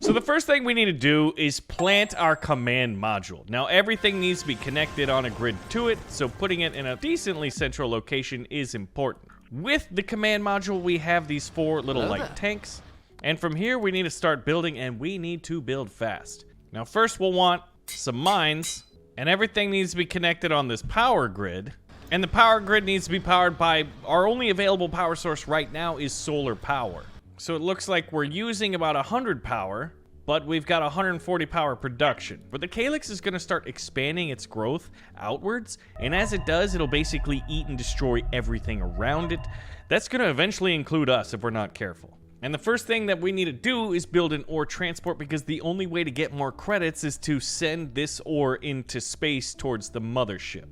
So the first thing we need to do is plant our command module. Now everything needs to be connected on a grid to it, so putting it in a decently central location is important. With the command module, we have these 4 little light tanks, and from here we need to start building, and we need to build fast. Now first we'll want some mines, and everything needs to be connected on this power grid, and the power grid needs to be powered by our only available power source right now is solar power. So it looks like we're using about 100 power, but we've got 140 power production. But the Calyx is gonna start expanding its growth outwards, and as it does, it'll basically eat and destroy everything around it. That's gonna eventually include us if we're not careful. And the first thing that we need to do is build an ore transport, because the only way to get more credits is to send this ore into space towards the mothership.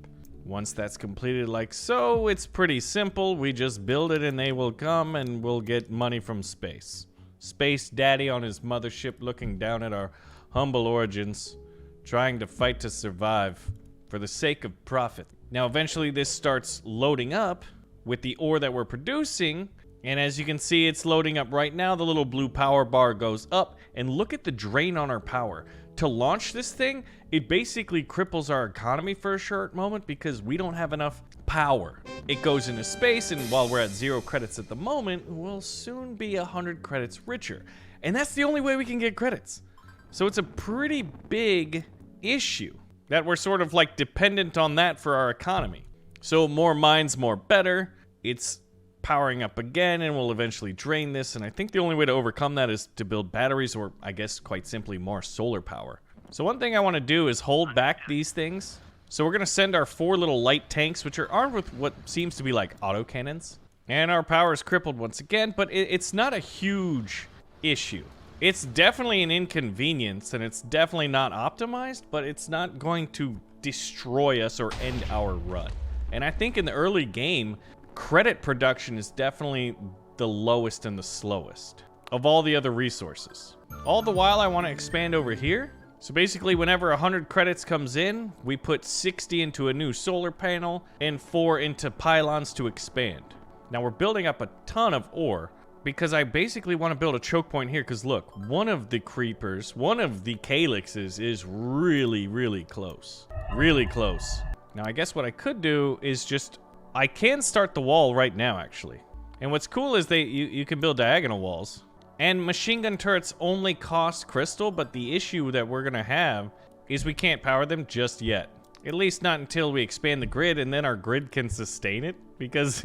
Once that's completed like so, it's pretty simple. We just build it and they will come and we'll get money from space. Space Daddy on his mothership looking down at our humble origins, trying to fight to survive for the sake of profit. Now eventually this starts loading up with the ore that we're producing, and as you can see, it's loading up right now. The little blue power bar goes up, and look at the drain on our power. To launch this thing, it basically cripples our economy for a short moment because we don't have enough power. It goes into space, and while we're at 0 credits at the moment, we'll soon be 100 credits richer. And that's the only way we can get credits. So it's a pretty big issue that we're sort of like dependent on that for our economy. So more mines, more better. It's powering up again, and we'll eventually drain this, and I think the only way to overcome that is to build batteries, or I guess quite simply more solar power. So one thing I want to do is hold back these things. So we're going to send our 4 little light tanks, which are armed with what seems to be like autocannons, and our power is crippled once again, but it's not a huge issue. It's definitely an inconvenience, and it's definitely not optimized, but it's not going to destroy us or end our run. And I think in the early game, credit production is definitely the lowest and the slowest of all the other resources. All the while, I want to expand over here. So basically, whenever 100 credits comes in, we put 60 into a new solar panel and 4 into pylons to expand. Now we're building up a ton of ore because I basically want to build a choke point here, because look, one of the creepers, one of the calyxes is really, really close. Really close. Now I guess what I could do is just I can start the wall right now, actually. And what's cool is you can build diagonal walls. And machine gun turrets only cost crystal, but the issue that we're gonna have is we can't power them just yet. At least not until we expand the grid, and then our grid can sustain it. Because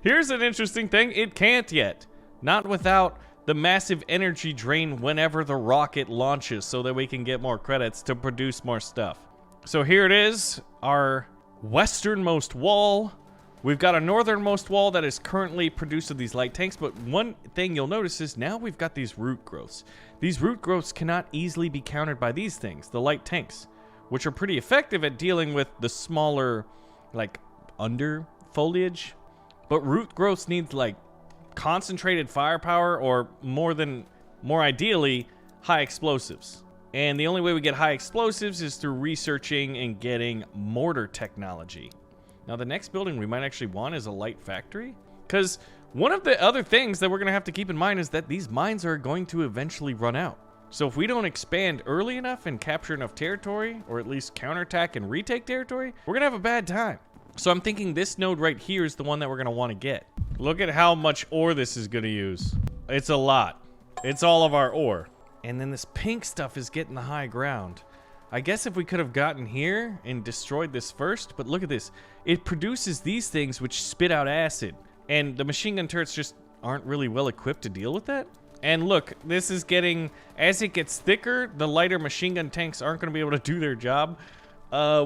here's an interesting thing, it can't yet. Not without the massive energy drain whenever the rocket launches, so that we can get more credits to produce more stuff. So here it is, our westernmost wall. We've got a northernmost wall that is currently producing these light tanks, but one thing you'll notice is now we've got these root growths. These root growths cannot easily be countered by these things, the light tanks, which are pretty effective at dealing with the smaller, like, under foliage. But root growths need, like, concentrated firepower, or more ideally, high explosives. And the only way we get high explosives is through researching and getting mortar technology. Now the next building we might actually want is a light factory, because one of the other things that we're going to have to keep in mind is that these mines are going to eventually run out. So if we don't expand early enough and capture enough territory, or at least counterattack and retake territory, we're going to have a bad time. So I'm thinking this node right here is the one that we're going to want to get. Look at how much ore this is going to use. It's a lot. It's all of our ore. And then this pink stuff is getting the high ground. I guess if we could have gotten here and destroyed this first, but look at this. It produces these things which spit out acid, and the machine gun turrets just aren't really well equipped to deal with that. And look, this is getting, as it gets thicker, the lighter machine gun tanks aren't going to be able to do their job.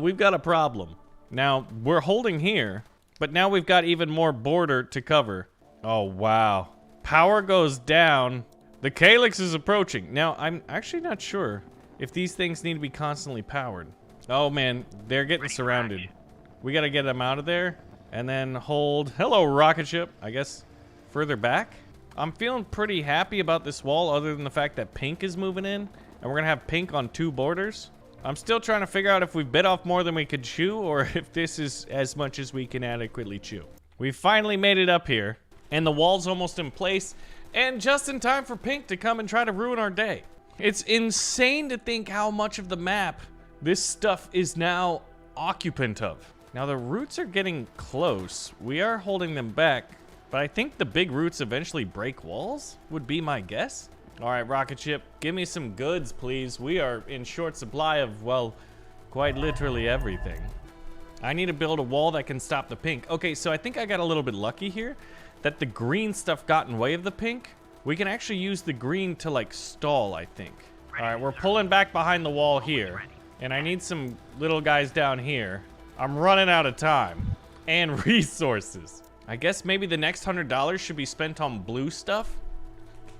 We've got a problem. Now, we're holding here, but now we've got even more border to cover. Oh, wow. Power goes down. The Calyx is approaching. Now, I'm actually not sure if these things need to be constantly powered. Oh man, they're getting surrounded. We gotta get them out of there and then hold. Hello, rocket ship. I guess further back. I'm feeling pretty happy about this wall, other than the fact that pink is moving in, and we're gonna have pink on 2 borders. I'm still trying to figure out if we've bit off more than we could chew, or if this is as much as we can adequately chew. We finally made it up here, and the wall's almost in place, and just in time for pink to come and try to ruin our day. It's insane to think how much of the map this stuff is now occupant of. Now the roots are getting close. We are holding them back, but I think the big roots eventually break walls, would be my guess. All right, rocket ship, give me some goods, please. We are in short supply of, well, quite literally everything. I need to build a wall that can stop the pink. Okay, so I think I got a little bit lucky here that the green stuff got in way of the pink. We can actually use the green to like stall, I think. All right, we're pulling back behind the wall here. And I need some little guys down here. I'm running out of time and resources. I guess maybe the next $100 should be spent on blue stuff,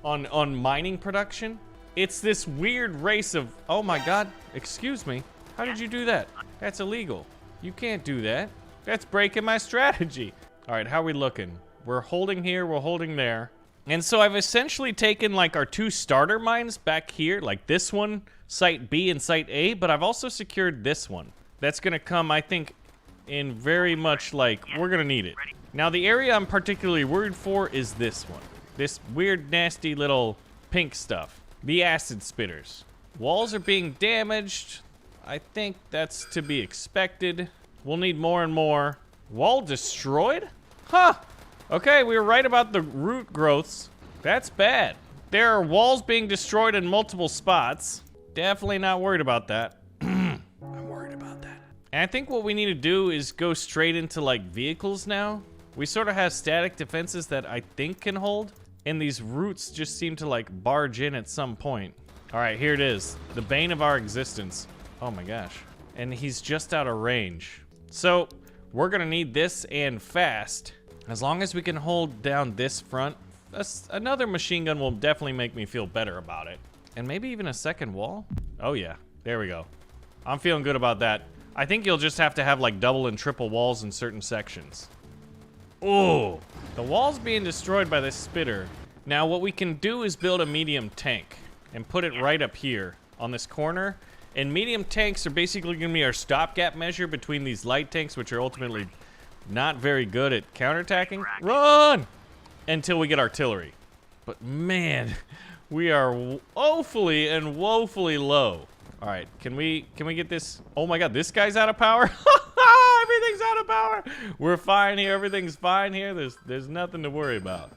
on mining production. It's this weird race of, oh my God, excuse me. How did you do that? That's illegal. You can't do that. That's breaking my strategy. All right, how are we looking? We're holding here, we're holding there. And so I've essentially taken like our 2 starter mines back here, like this one, Site B and Site A, but I've also secured this one. That's gonna come, I think, in very much like, we're gonna need it. Now the area I'm particularly worried for is this one. This weird, nasty little pink stuff. The acid spitters. Walls are being damaged. I think that's to be expected. We'll need more and more. Wall destroyed? Huh. Okay, we were right about the root growths. That's bad. There are walls being destroyed in multiple spots. Definitely not worried about that. I'm worried about that. And I think what we need to do is go straight into like vehicles now. We sort of have static defenses that I think can hold. And these roots just seem to like barge in at some point. All right, here it is. The bane of our existence. Oh my gosh. And he's just out of range. So we're gonna need this and fast. As long as we can hold down this front, another machine gun will definitely make me feel better about it. And maybe even a second wall? Oh yeah, there we go. I'm feeling good about that. I think you'll just have to have like double and triple walls in certain sections. Oh, the wall's being destroyed by this spitter. Now what we can do is build a medium tank and put it right up here on this corner. And medium tanks are basically gonna be our stopgap measure between these light tanks, which are ultimately not very good at counterattacking. Run! Until we get artillery. But man, we are woefully and woefully low. All right, can we get this? Oh my God, this guy's out of power. Everything's out of power. We're fine here. Everything's fine here. There's nothing to worry about.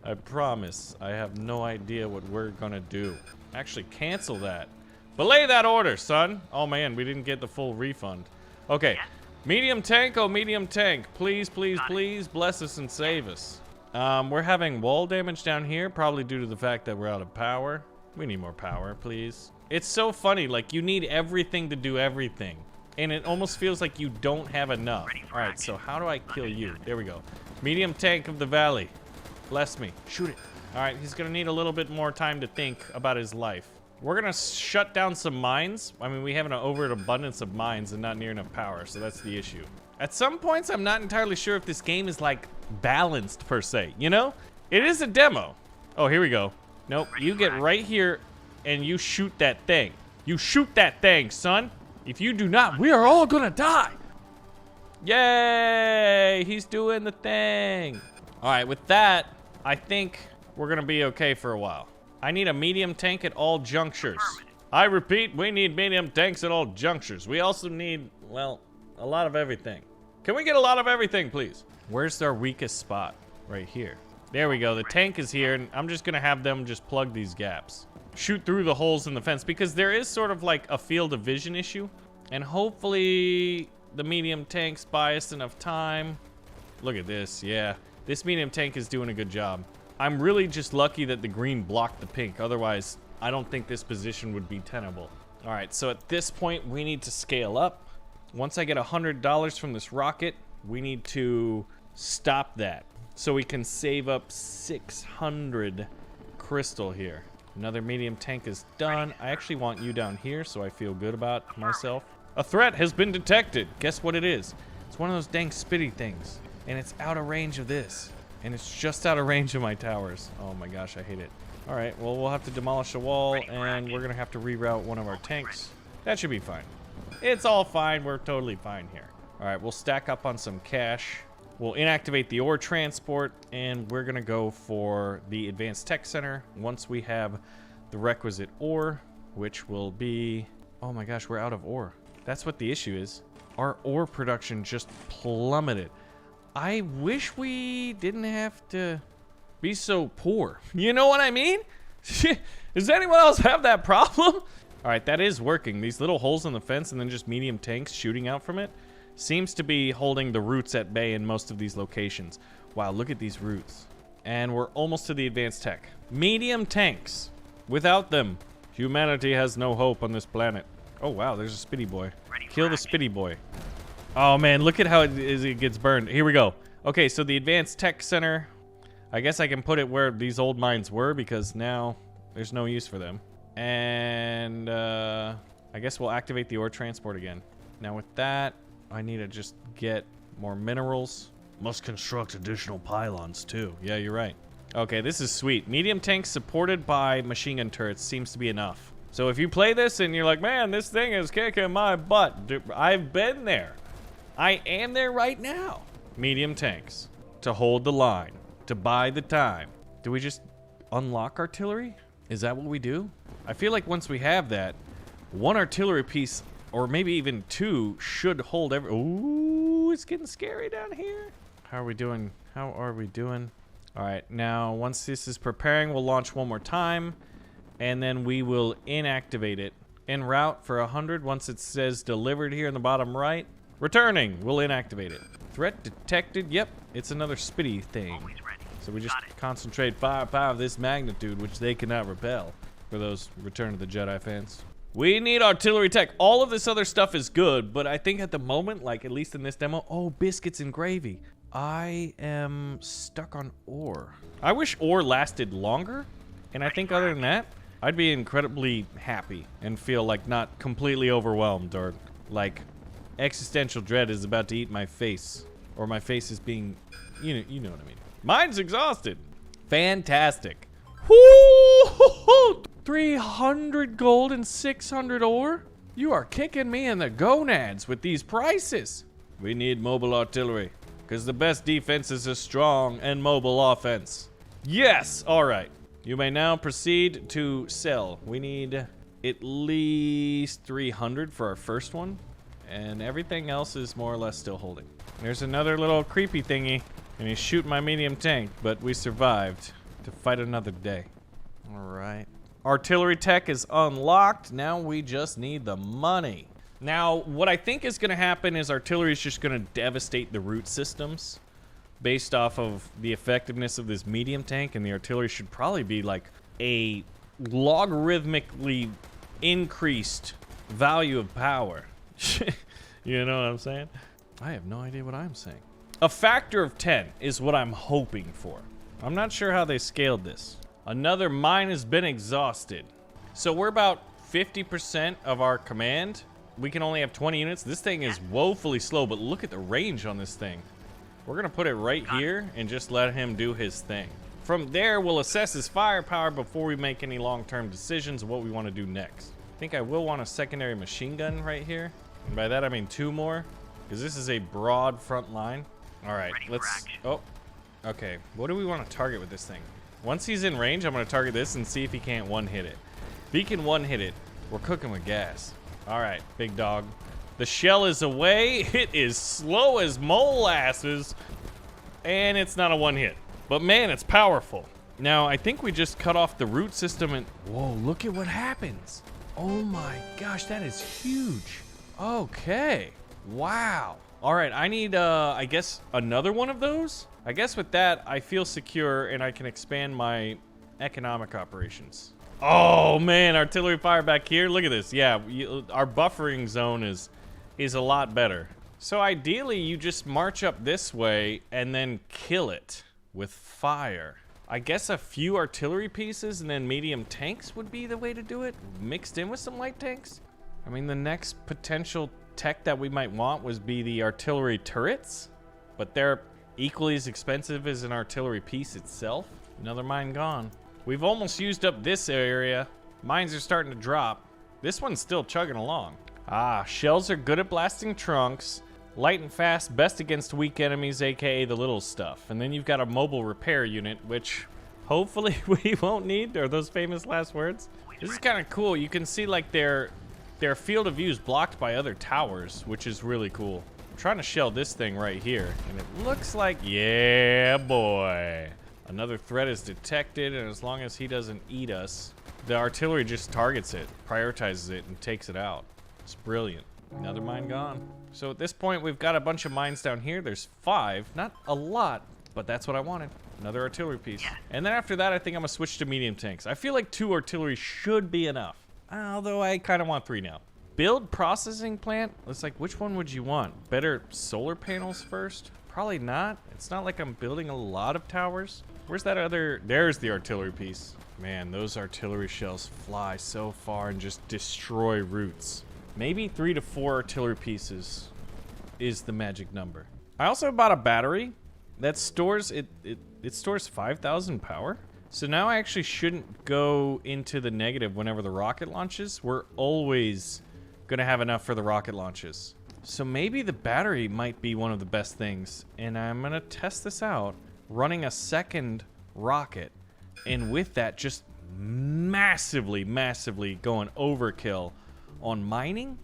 I promise. I have no idea what we're gonna do. Actually, cancel that. Belay that order, son. Oh man, we didn't get the full refund. Okay. Medium tank, oh medium tank. Please, please, please bless us and save us. We're having wall damage down here, probably due to the fact that we're out of power. We need more power, please. It's so funny, like you need everything to do everything. And it almost feels like you don't have enough. All right, so how do I kill you? There we go. Medium tank of the valley. Bless me, shoot it. All right, he's gonna need a little bit more time to think about his life. We're gonna shut down some mines. I mean, we have an overabundance of mines and not near enough power, so that's the issue. At some points, I'm not entirely sure if this game is like balanced per se, you know? It is a demo. Oh, here we go. Nope, you get right here and you shoot that thing. You shoot that thing, son. If you do not, we are all gonna die. Yay, he's doing the thing. All right, with that, I think we're gonna be okay for a while. I need a medium tank at all junctures. I repeat, we need medium tanks at all junctures. We also need, well, a lot of everything. Can we get a lot of everything, please? Where's our weakest spot? Right here. There we go, the tank is here, and I'm just gonna have them just plug these gaps. Shoot through the holes in the fence, because there is sort of like a field of vision issue. And hopefully the medium tanks buy us enough time. Look at this, yeah. This medium tank is doing a good job. I'm really just lucky that the green blocked the pink. Otherwise, I don't think this position would be tenable. All right, so at this point, we need to scale up. Once I get $100 from this rocket, we need to stop that so we can save up 600 crystal here. Another medium tank is done. I actually want you down here so I feel good about myself. A threat has been detected. Guess what it is? It's one of those dang spitty things, and it's out of range of this. And it's just out of range of my towers. Oh my gosh, I hate it. All right, well, we'll have to demolish a wall, and we're gonna have to reroute one of our tanks. That should be fine. It's all fine, we're totally fine here. All right, we'll stack up on some cash. We'll inactivate the ore transport, and we're gonna go for the Advanced Tech Center once we have the requisite ore, which will be... Oh my gosh, we're out of ore. That's what the issue is. Our ore production just plummeted. I wish we didn't have to be so poor. You know what I mean? Does anyone else have that problem? All right, that is working. These little holes in the fence and then just medium tanks shooting out from it seems to be holding the roots at bay in most of these locations. Wow, look at these roots. And we're almost to the advanced tech. Medium tanks. Without them, humanity has no hope on this planet. Oh, wow, there's a spitty boy. Kill the spitty boy. Oh, man, look at how it gets burned. Here we go. Okay, so the advanced tech center. I guess I can put it where these old mines were because now there's no use for them. And I guess we'll activate the ore transport again. Now with that, I need to just get more minerals. Must construct additional pylons too. Yeah, you're right. Okay, this is sweet. Medium tanks supported by machine gun turrets seems to be enough. So if you play this and you're like, man, this thing is kicking my butt. Dude, I've been there. I am there right now. Medium tanks to hold the line, to buy the time. Do we just unlock artillery? Is that what we do? I feel like once we have that, one artillery piece, or maybe even two, should hold every... Ooh, it's getting scary down here. How are we doing? How are we doing? All right, now once this is preparing, we'll launch one more time, and then we will inactivate it. En route for 100. Once it says delivered here in the bottom right. Returning, we'll inactivate it. Threat detected. Yep, it's another spitty thing. So we just concentrate firepower of this magnitude, which they cannot repel. For those Return of the Jedi fans. We need artillery tech. All of this other stuff is good, but I think at the moment, like at least in this demo, oh, biscuits and gravy. I am stuck on ore. I wish ore lasted longer, and I think other than that, I'd be incredibly happy and feel like not completely overwhelmed or like existential dread is about to eat my face, or my face is being, you know what I mean. Mine's exhausted. Fantastic. Woo! 300 gold and 600 ore? You are kicking me in the gonads with these prices. We need mobile artillery, because the best defense is a strong and mobile offense. Yes! Alright. You may now proceed to sell. We need at least 300 for our first one, and everything else is more or less still holding. There's another little creepy thingy, and he's shooting my medium tank, but we survived to fight another day. Alright. Artillery tech is unlocked. Now we just need the money. Now, what I think is going to happen is artillery is just going to devastate the root systems based off of the effectiveness of this medium tank, and the artillery should probably be like a logarithmically increased value of power. You know what I'm saying? I have no idea what I'm saying. A factor of 10 is what I'm hoping for. I'm not sure how they scaled this. Another mine has been exhausted. So we're about 50% of our command. We can only have 20 units. This thing is woefully slow, but look at the range on this thing. We're gonna put it right here and just let him do his thing. From there, we'll assess his firepower before we make any long-term decisions of what we want to do next. I think I will want a secondary machine gun right here. And by that, I mean 2 more, because this is a broad front line. All right, let's, oh, okay. What do we want to target with this thing? Once he's in range, I'm going to target this and see if he can't one-hit it. If he can one-hit it, we're cooking with gas. All right, big dog. The shell is away. It is slow as molasses, and it's not a one-hit. But man, it's powerful. Now, I think we just cut off the root system and... Whoa, look at what happens. Oh my gosh, that is huge. Okay. Wow. All right, I need, I guess, another one of those? I guess with that, I feel secure and I can expand my economic operations. Oh man, artillery fire back here. Look at this. Yeah, our buffering zone is a lot better. So ideally, you just march up this way and then kill it with fire. I guess a few artillery pieces and then medium tanks would be the way to do it, mixed in with some light tanks. I mean, the next potential tech that we might want would be the artillery turrets, but they're equally as expensive as an artillery piece itself. Another mine gone. We've almost used up this area. Mines are starting to drop. This one's still chugging along. Ah, shells are good at blasting trunks. Light and fast, best against weak enemies, aka the little stuff. And then you've got a mobile repair unit, which hopefully we won't need, are those famous last words? This is kind of cool. You can see like their field of view is blocked by other towers, which is really cool. I'm trying to shell this thing right here, and it looks like, yeah, boy. Another threat is detected, and as long as he doesn't eat us, the artillery just targets it, prioritizes it, and takes it out. It's brilliant. Another mine gone. So at this point, we've got a bunch of mines down here. There's 5, not a lot, but that's what I wanted. Another artillery piece. And then after that, I think I'm gonna switch to medium tanks. I feel like 2 artillery should be enough. Although I kind of want 3 now. Build processing plant. It's like, which one would you want? Better solar panels first? Probably not. It's not like I'm building a lot of towers. Where's that other? There's the artillery piece. Man, those artillery shells fly so far and just destroy routes. Maybe 3 to 4 artillery pieces is the magic number. I also bought a battery that stores it stores 5,000 power. So now I actually shouldn't go into the negative whenever the rocket launches. We're always gonna have enough for the rocket launches. So maybe the battery might be one of the best things. And I'm gonna test this out running a second rocket. And with that, just massively going overkill on mining.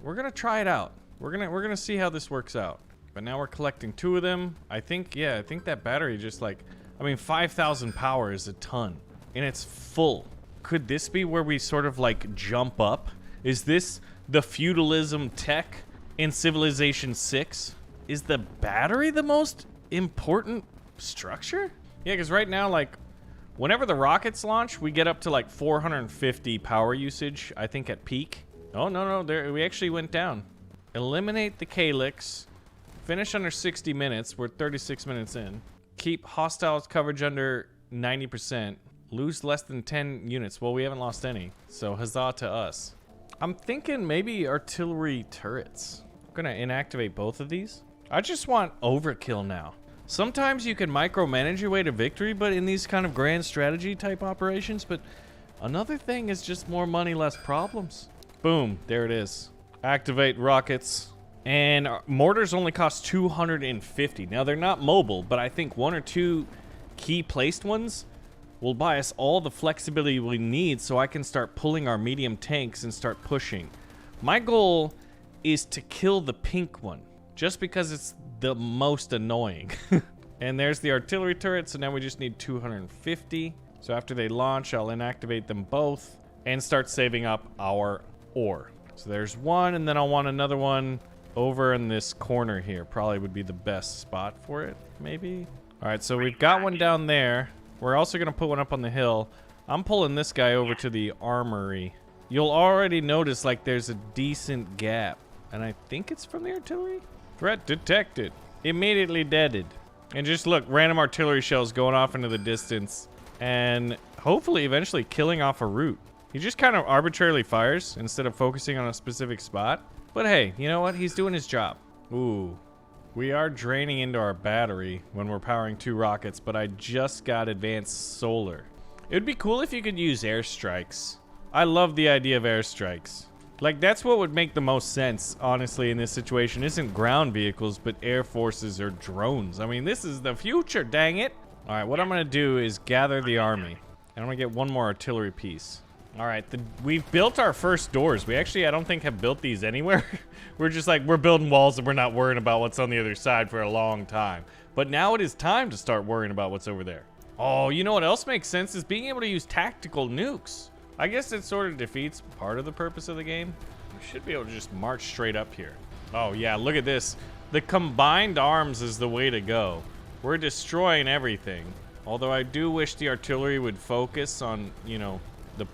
We're gonna try it out. We're gonna see how this works out. But now we're collecting 2 of them. I think that battery just like, I mean, 5,000 power is a ton, and it's full. Could this be where we sort of like jump up? Is this the feudalism tech in Civilization 6? Is the battery the most important structure? Yeah, because right now, like, whenever the rockets launch, we get up to like 450 power usage, I think at peak. Oh, no, there, we actually went down. Eliminate the Calyx. Finish under 60 minutes. We're 36 minutes in. Keep hostiles coverage under 90%. Lose less than 10 units. Well, we haven't lost any, so huzzah to us. I'm thinking maybe artillery turrets. I'm gonna inactivate both of these. I just want overkill now. Sometimes you can micromanage your way to victory, but in these kind of grand strategy type operations, but another thing is just more money, less problems. Boom, there it is. Activate rockets. And mortars only cost 250. Now, they're not mobile, but I think 1 or 2 key placed ones will buy us all the flexibility we need so I can start pulling our medium tanks and start pushing. My goal is to kill the pink one, just because it's the most annoying. And there's the artillery turret, so now we just need 250. So after they launch, I'll inactivate them both and start saving up our ore. So there's one, and then I'll want another one over in this corner here. Probably would be the best spot for it, maybe. All right, so we've got one down there. We're also gonna put one up on the hill. I'm pulling this guy over to the armory. You'll already notice like there's a decent gap, and I think it's from the artillery. Threat detected. Immediately deaded. And just look, random artillery shells going off into the distance, and hopefully eventually killing off a route. He just kind of arbitrarily fires instead of focusing on a specific spot. But hey, you know what? He's doing his job. Ooh. We are draining into our battery when we're powering 2 rockets, but I just got advanced solar. It would be cool if you could use airstrikes. I love the idea of airstrikes. Like, that's what would make the most sense, honestly, in this situation. Isn't ground vehicles, but air forces or drones. I mean, this is the future, dang it. All right, what I'm gonna do is gather the army. And I'm gonna get 1 more artillery piece. All right, we've built our first doors. We actually, I don't think, have built these anywhere. We're just like, we're building walls and we're not worrying about what's on the other side for a long time. But now it is time to start worrying about what's over there. Oh, you know what else makes sense is being able to use tactical nukes. I guess it sort of defeats part of the purpose of the game. We should be able to just march straight up here. Oh yeah, look at this. The combined arms is the way to go. We're destroying everything. Although I do wish the artillery would focus on, you know, the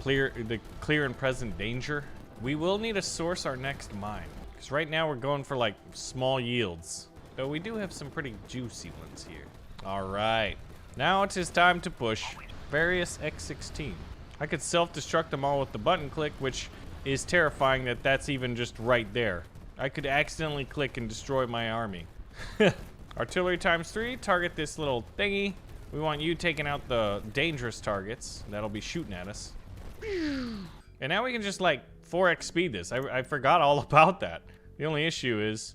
clear and present danger. We will need to source our next mine, because right now we're going for like small yields, though we do have some pretty juicy ones here. All right, now it is time to push. Various X16. I could self-destruct them all with the button click, which is terrifying that that's even just right there. I could accidentally click and destroy my army. Artillery ×3, target this little thingy. We want you taking out the dangerous targets that'll be shooting at us. And now we can just like 4x speed this. I forgot all about that. The only issue is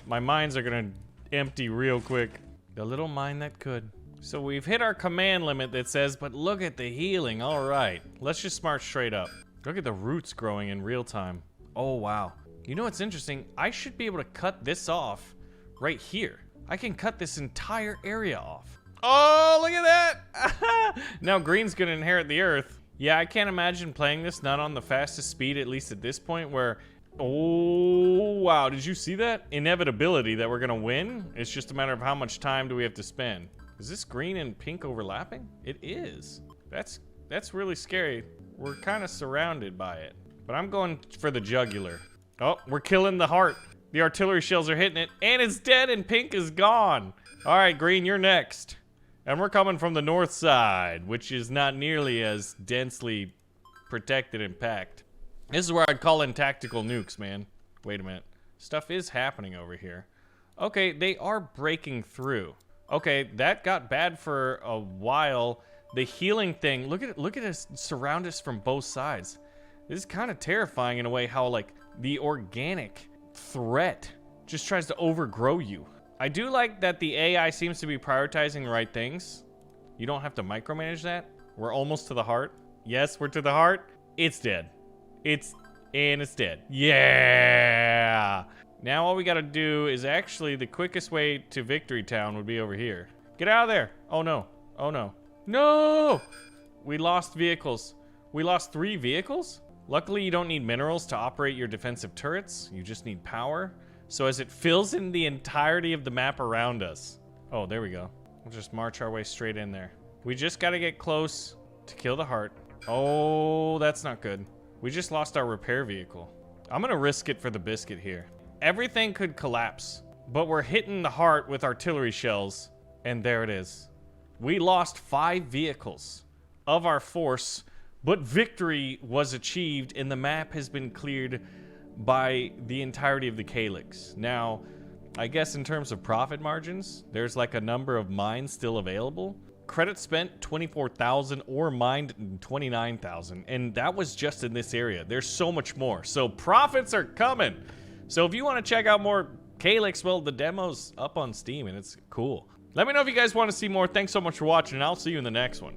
my mines are gonna empty real quick. The little mine that could. So we've hit our command limit that says, but look at the healing. All right, let's just march straight up. Look at the roots growing in real time. Oh, wow. You know what's interesting? I should be able to cut this off right here. I can cut this entire area off. Oh, look at that. Now green's gonna inherit the earth. Yeah, I can't imagine playing this not on the fastest speed, at least at this point, where... Oh, wow. Did you see that? Inevitability that we're gonna win. It's just a matter of how much time do we have to spend. Is this green and pink overlapping? It is. That's really scary. We're kind of surrounded by it. But I'm going for the jugular. Oh, we're killing the heart. The artillery shells are hitting it, and it's dead, and pink is gone. All right, green, you're next. And we're coming from the north side, which is not nearly as densely protected and packed. This is where I'd call in tactical nukes, man. Wait a minute. Stuff is happening over here. Okay, they are breaking through. Okay, that got bad for a while. The healing thing, look at us surround us from both sides. This is kind of terrifying in a way how, like, the organic threat just tries to overgrow you. I do like that the AI seems to be prioritizing the right things. You don't have to micromanage that. We're almost to the heart. Yes, we're to the heart. It's dead. It's dead. Yeah! Now all we gotta do is actually the quickest way to Victory Town would be over here. Get out of there! Oh no. Oh no. No! We lost vehicles. We lost 3 vehicles? Luckily, you don't need minerals to operate your defensive turrets. You just need power. So as it fills in the entirety of the map around us. Oh, there we go. We'll just march our way straight in there. We just gotta get close to kill the heart. Oh, that's not good. We just lost our repair vehicle. I'm gonna risk it for the biscuit here. Everything could collapse, but we're hitting the heart with artillery shells, and there it is. We lost 5 vehicles of our force, but victory was achieved, and the map has been cleared by the entirety of the Calyx. Now, I guess in terms of profit margins, there's like a number of mines still available. Credit spent 24,000 or mined 29,000, and that was just in this area. There's so much more. So profits are coming. So if you want to check out more Calyx, well, the demo's up on Steam and it's cool. Let me know if you guys want to see more. Thanks so much for watching, and I'll see you in the next one.